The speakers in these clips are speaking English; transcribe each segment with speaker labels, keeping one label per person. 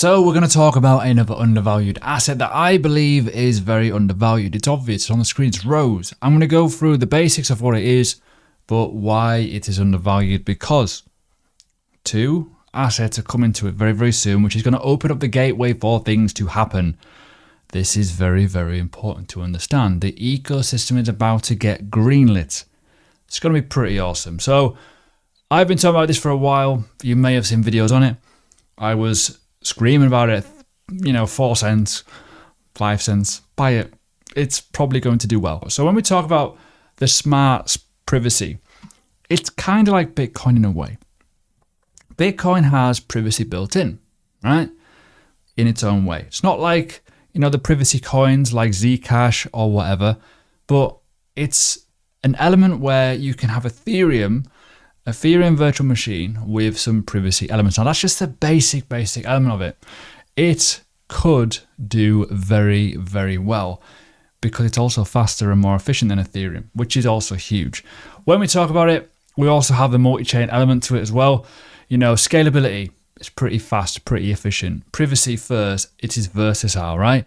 Speaker 1: So we're going to talk about another undervalued asset that I believe is very undervalued. It's obvious, it's on the screen, it's Rose. I'm going to go through the basics of what it is, but why it is undervalued, because two assets are coming to it very, very soon, which is going to open up the gateway for things to happen. This is very, very important to understand. The ecosystem is about to get greenlit. It's going to be pretty awesome. So I've been talking about this for a while. You may have seen videos on it. I was screaming about it, 4 cents, 5 cents, buy it. It's probably going to do well. So when we talk about the smart privacy, it's kind of like Bitcoin in a way. Bitcoin has privacy built in, right? In its own way. It's not like, the privacy coins like Zcash or whatever, but it's an element where you can have Ethereum virtual machine with some privacy elements. Now that's just the basic element of it. It could do very, very well because it's also faster and more efficient than Ethereum, which is also huge. When we talk about it, we also have the multi-chain element to it as well. Scalability is pretty fast, pretty efficient. Privacy first, it is versatile, right?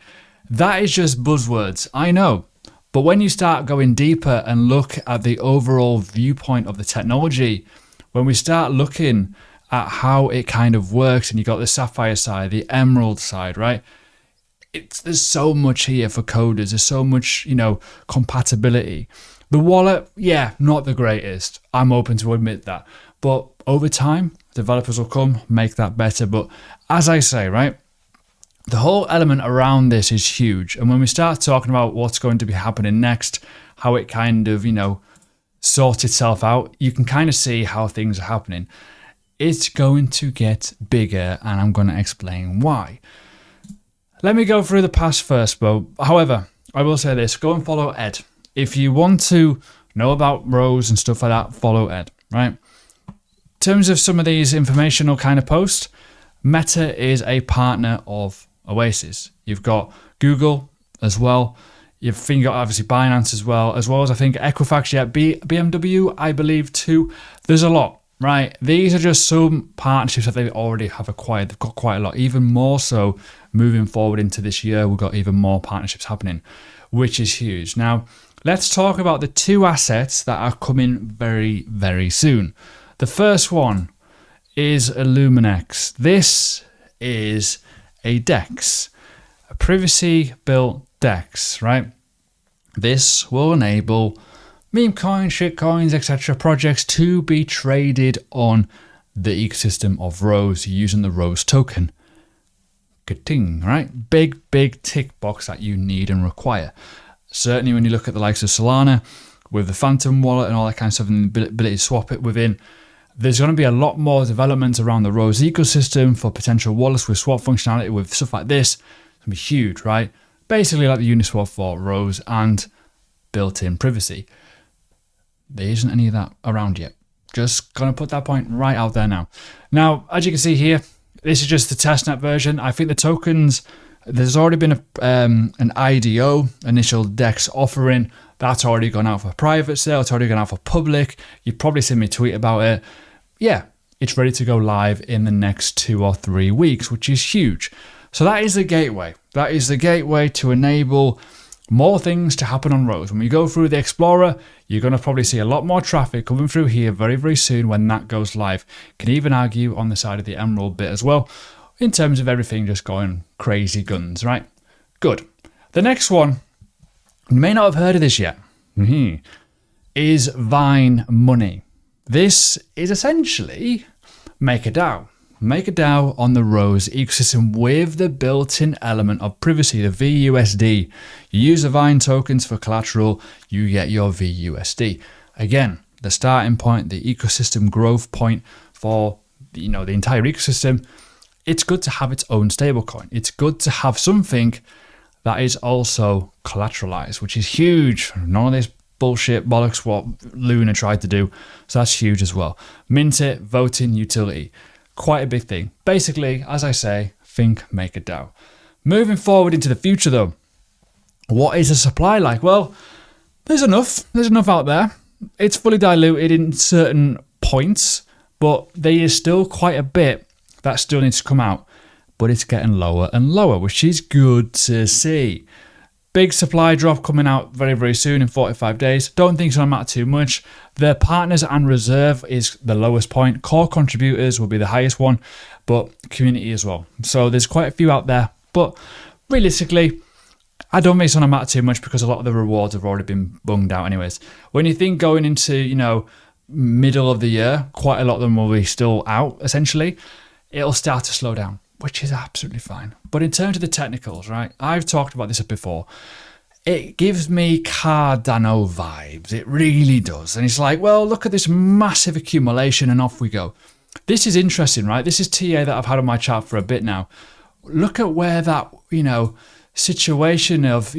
Speaker 1: That is just buzzwords, I know. But when you start going deeper and look at the overall viewpoint of the technology, when we start looking at how it kind of works, and you got the Sapphire side, the Emerald side, right? There's so much here for coders. There's so much, compatibility. The wallet, not the greatest. I'm open to admit that. But over time, developers will come, make that better. But as I say, right? The whole element around this is huge. And when we start talking about what's going to be happening next, how it kind of, sorts itself out, you can kind of see how things are happening. It's going to get bigger, and I'm going to explain why. Let me go through the past first, but however, I will say this, go and follow Ed. If you want to know about Rose and stuff like that, follow Ed, right? In terms of some of these informational kind of posts, Meta is a partner of Oasis. You've got Google as well. You've got obviously Binance as well as I think Equifax, BMW, I believe too. There's a lot, right? These are just some partnerships that they already have acquired. They've got quite a lot, even more so moving forward into this year. We've got even more partnerships happening, which is huge. Now, let's talk about the two assets that are coming very, very soon. The first one is illuminex. This is a DEX, a privacy-built DEX, right? This will enable meme coins, shit coins, etc. projects to be traded on the ecosystem of Rose using the Rose token. Good thing, right? Big tick box that you need and require. Certainly when you look at the likes of Solana with the Phantom wallet and all that kind of stuff and the ability to swap it within, there's going to be a lot more development around the Rose ecosystem for potential wallets with swap functionality with stuff like this. It's going to be huge, right? Basically like the Uniswap for Rose and built-in privacy. There isn't any of that around yet. Just going to put that point right out there now. Now, as you can see here, this is just the testnet version. I think the tokens, there's already been an IDO, initial DEX offering. That's already gone out for private sale. It's already gone out for public. You've probably seen me tweet about it. Yeah, it's ready to go live in the next 2 or 3 weeks, which is huge. So that is the gateway. That is the gateway to enable more things to happen on Rose. When we go through the Explorer, you're going to probably see a lot more traffic coming through here very, very soon when that goes live. Can even argue on the side of the Emerald bit as well, in terms of everything just going crazy guns, right? Good. The next one, you may not have heard of this yet, is vinemoney. This is essentially MakerDAO. MakerDAO on the Rose ecosystem with the built-in element of privacy, the VUSD. You use the Vine tokens for collateral, you get your VUSD. Again, the starting point, the ecosystem growth point for the entire ecosystem. It's good to have its own stablecoin. It's good to have something that is also collateralized, which is huge. None of this bullshit bollocks what Luna tried to do. So that's huge as well. Mint it, voting, utility. Quite a big thing. Basically, as I say, think MakerDAO. Moving forward into the future though, what is the supply like? Well, there's enough. There's enough out there. It's fully diluted in certain points, but there is still quite a bit that still needs to come out. but it's getting lower and lower, which is good to see. Big supply drop coming out very, very soon in 45 days. Don't think it's going to matter too much. Their partners and reserve is the lowest point. Core contributors will be the highest one, but community as well. So there's quite a few out there. But realistically, I don't think it's going to matter too much because a lot of the rewards have already been bunged out anyways. When you think going into, middle of the year, quite a lot of them will be still out, essentially. It'll start to slow down, which is absolutely fine. But in terms of the technicals, right, I've talked about this before. It gives me Cardano vibes. It really does. And it's like, well, look at this massive accumulation and off we go. This is interesting, right? This is TA that I've had on my chart for a bit now. Look at where that, situation of,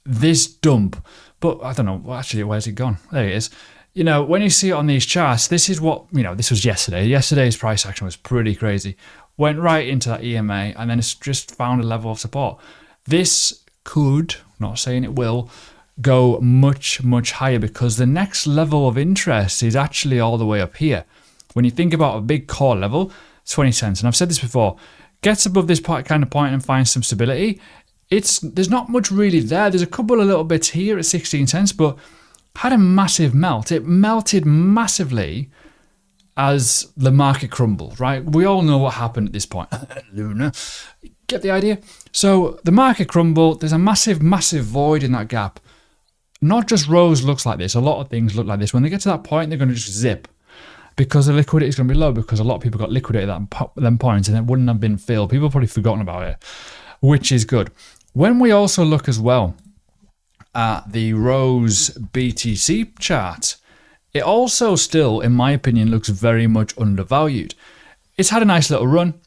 Speaker 1: this dump. But I don't know, well, actually, where's it gone? There it is. When you see it on these charts, this is what, this was yesterday. Yesterday's price action was pretty crazy. Went right into that EMA and then it's just found a level of support. This could, not saying it will, go much, much higher because the next level of interest is actually all the way up here. When you think about a big core level, 20 cents. And I've said this before, gets above this kind of point and finds some stability. There's not much really there. There's a couple of little bits here at 16 cents, but had a massive melt. It melted massively as the market crumbled, right? We all know what happened at this point. Luna, get the idea? So the market crumbled. There's a massive, massive void in that gap. Not just Rose looks like this. A lot of things look like this. When they get to that point, they're going to just zip because the liquidity is going to be low because a lot of people got liquidated at them points and it wouldn't have been filled. People have probably forgotten about it, which is good. When we also look as well at the Rose BTC chart, it also still, in my opinion, looks very much undervalued. It's had a nice little run,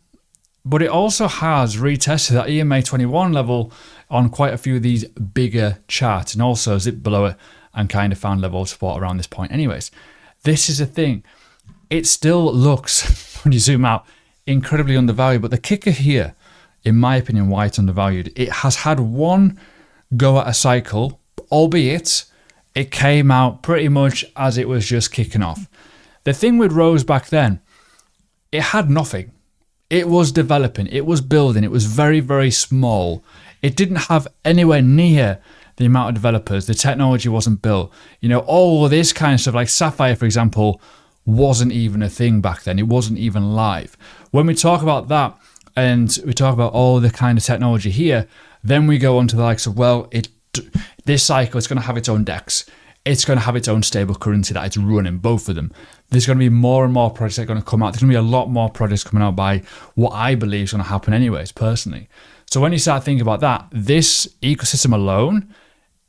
Speaker 1: but it also has retested that EMA 21 level on quite a few of these bigger charts and also zipped below it and kind of found level of support around this point anyways. This is the thing. It still looks, when you zoom out, incredibly undervalued. But the kicker here, in my opinion, why it's undervalued, it has had one go at a cycle, albeit it came out pretty much as it was just kicking off. The thing with Rose back then, it had nothing. It was developing, it was building, it was very, very small. It didn't have anywhere near the amount of developers. The technology wasn't built. All this kind of stuff, like Sapphire, for example, wasn't even a thing back then. It wasn't even live. When we talk about that and we talk about all the kind of technology here, then we go on to the likes of, this cycle, it's going to have its own DEX. It's going to have its own stable currency that it's running, both of them. There's going to be more and more projects that are going to come out. There's going to be a lot more projects coming out by what I believe is going to happen anyways, personally. So when you start thinking about that, this ecosystem alone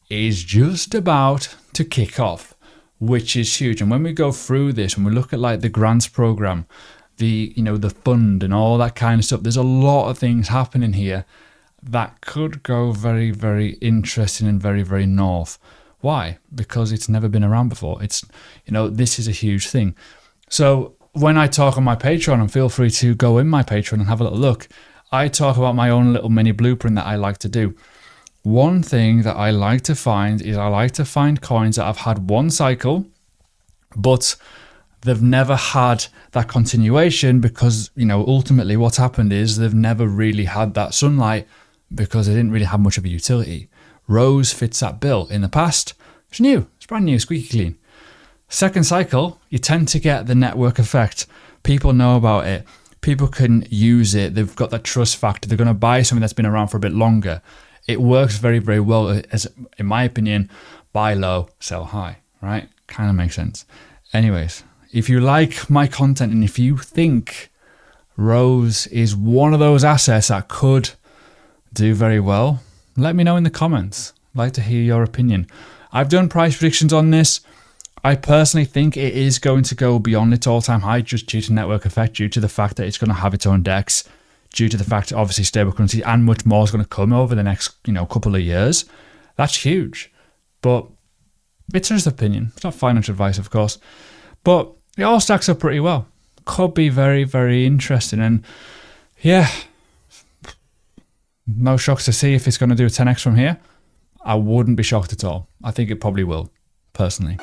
Speaker 1: is just about to kick off, which is huge. And when we go through this, when we look at like the grants program, the fund and all that kind of stuff, there's a lot of things happening here that could go very, very interesting and very, very north. Why? Because it's never been around before. It's, this is a huge thing. So when I talk on my Patreon, and feel free to go in my Patreon and have a little look, I talk about my own little mini blueprint that I like to do. One thing that I like to find is I like to find coins that have had one cycle, but they've never had that continuation because, ultimately what's happened is they've never really had that sunlight because they didn't really have much of a utility. Rose fits that bill. In the past, it's new. It's brand new, squeaky clean. Second cycle, you tend to get the network effect. People know about it. People can use it. They've got that trust factor. They're going to buy something that's been around for a bit longer. It works very, very well, as in my opinion, buy low, sell high, right? Kind of makes sense. Anyways, if you like my content and if you think Rose is one of those assets that could do very well, let me know in the comments. I'd like to hear your opinion. I've done price predictions on this. I personally think it is going to go beyond its all-time high just due to network effect, due to the fact that it's going to have its own DEX, due to the fact that obviously stable currency and much more is going to come over the next couple of years. That's huge. But it's just opinion. It's not financial advice, of course. But it all stacks up pretty well. Could be very, very interesting. And yeah, no shocks to see if it's going to do a 10x from here. I wouldn't be shocked at all. I think it probably will, personally.